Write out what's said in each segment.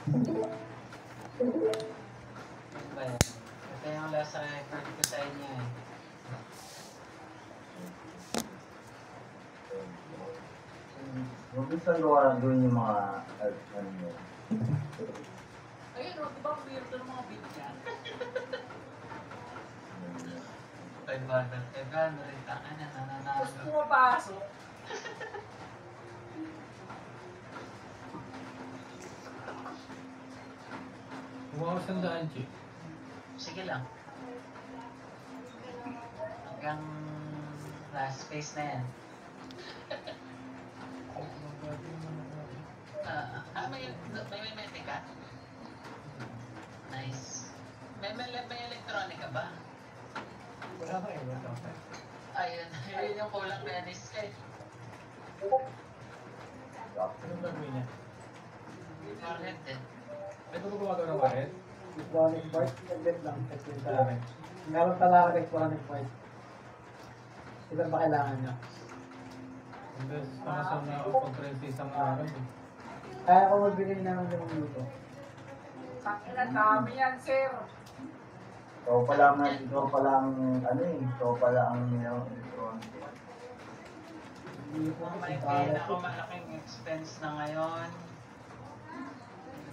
Ano ba yan? Ito yung last record ko sa inyo eh. Huwag gusto gawa doon yung mga ano mo. Ayun o, di ba ang weird ng mga beat yan? 500, taka na, Tapos nananalo. pumapasok. Kumuha ko sandaan, Chi. Sige lang. Hanggang last space na yan. May ka? Nice. May electronic ka ba? Wala ka eh, wala ka. Ayun, yun yung kulang Venice eh. Anong gagawin niya? Cornet eh. May gumagawa ng warhead? Electronic part, saglit lang. Saglit Sa lang. amin. Meron talaga electronic part. Ilan ba kailangan niya? Imbes nakasal na ako pag-press isang araw eh. Kaya ko magbigay na ng 5 minuto. Tangina, dami yan, sir. Ikaw pa lang, ano eh, ikaw pa lang ang electronic. Hindi po May kasi pinakamalaking expense na ngayon.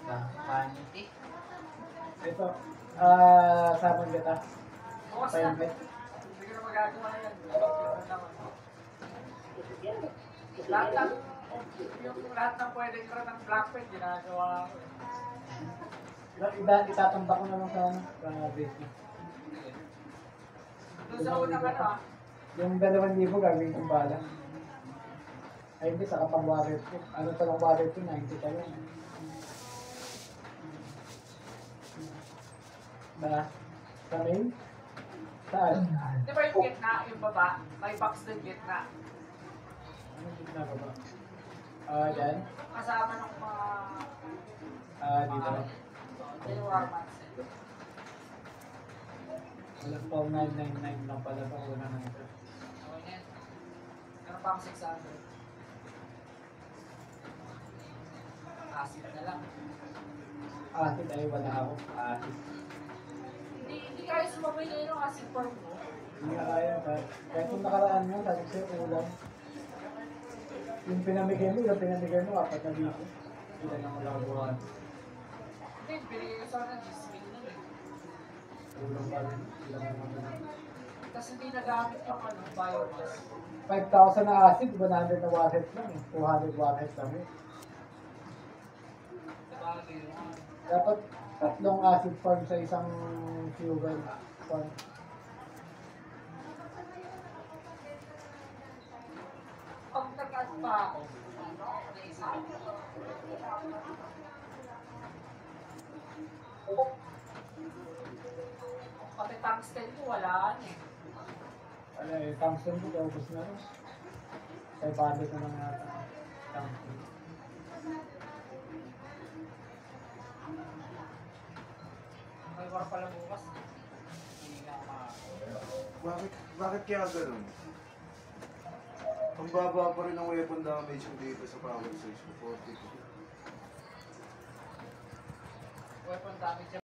Diba? Vanity. ito, sabon kita. Bukas na. Painbet. Hindi ko na magagawa yan. Lahat ng pwedeng karoon ng black pen, ginagawa ko. Itatambak ko na lang sa ano, sa basic. Doon sa unang ano ah. Yung 2,000 gagawin kong bala. Ay hindi, sa kapag wallet ko. Ano pa lang wallet ko, 90 pa lang. Ba? Sa main? Saan? Di ba yung gitna, yung baba? May box din gitna. Anong gitna ba ba? Dyan? Kasama ng mga... Dito. Warmats. Walang pang 999 lang pala sa una na ito. Okay na yan. Meron pa akong 600. Acid na lang. Acid ay wala ako. Acid. Hindi kayo sumabay kayo ng acid form mo. Hindi nga kaya. Kahit kung nakaraan mo, sabi ko sa'yo, ulam. Yung pinamigay mo, 4 na dito. Sila na magagawa. Hindi, binigay ko sana 10 mil nun eh. Ulam pa rin. Ulam na naman. Tapos hindi nagamit yung ano, biomass. 5,000 na acid, 100 na warhead lang eh. 200 warhead lang eh. Sabagay yun. Dapat 3 acid form sa isang fuel form. Pag nag-add pa ako, naisip ko. Pati tungsten ko, wala eh. Ano eh, tungsten mo, ubos na rin. 500 na lang yata. Tungsten. May war pala bukas. Hindi nga Bakit kaya ganun? Ang baba pa rin ang weapon damage ko dito sa power stage ko, 42. weapon damage